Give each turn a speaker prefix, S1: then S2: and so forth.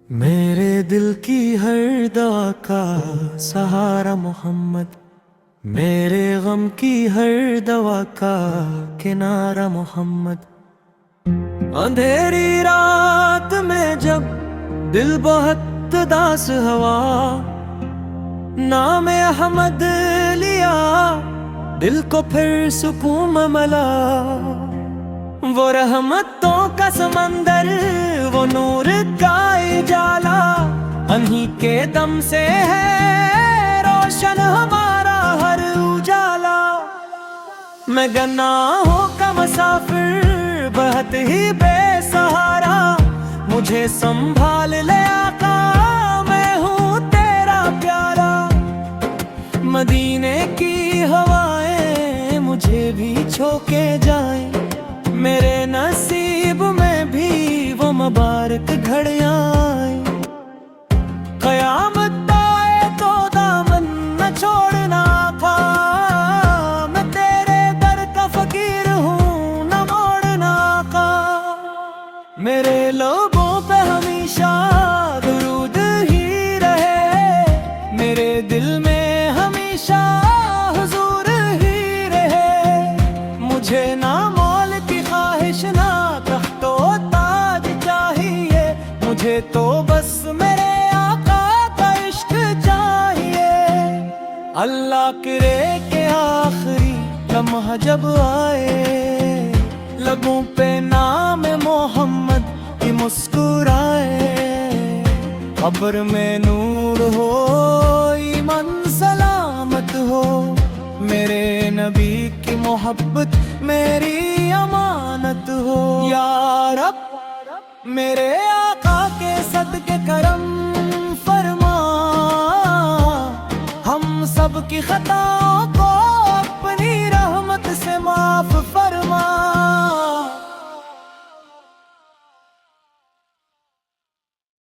S1: मेरे दिल की हर दवा का सहारा मोहम्मद, मेरे गम की हर दवा का किनारा मोहम्मद। अंधेरी रात में जब दिल बहुत दास हवा, नाम अहमद लिया दिल को फिर सुकून मिला। वो रहमतों का समंदर, वो नूर का उजाला, अन्हीं के दम से है रोशन हमारा हर उजाला। मैं गनाहों का मुसाफिर बहुत ही बेसहारा, मुझे संभाल ले आका, मैं हूँ तेरा प्यारा। मदीने की हवाएं मुझे भी छोके जाएं, मेरे नसीब में भी वो मुबारक घड़ियां आएं। क़यामत आए तो दामन न छोड़ना था, मैं तेरे दर का फकीर हूँ न मोड़ना का। मेरे लोगों पे हमेशा दुरूद ही रहे, मेरे दिल में हमेशा हुजूर ही रहे। मुझे ना मौल की ख्वाहिश ना तख्तो ताज चाहिए, मुझे तो बस मेरे आका का इश्क चाहिए। अल्लाह करे के आखिरी लम्हा जब आए, लबों पे नाम मोहम्मद की मुस्कुराए। कब्र में नूर हो, ईमान सलामत हो, मेरे नबी की मोहब्बत मेरी अमानत हो। या रब मेरे आका के सदके करम फरमा, हम सब की खता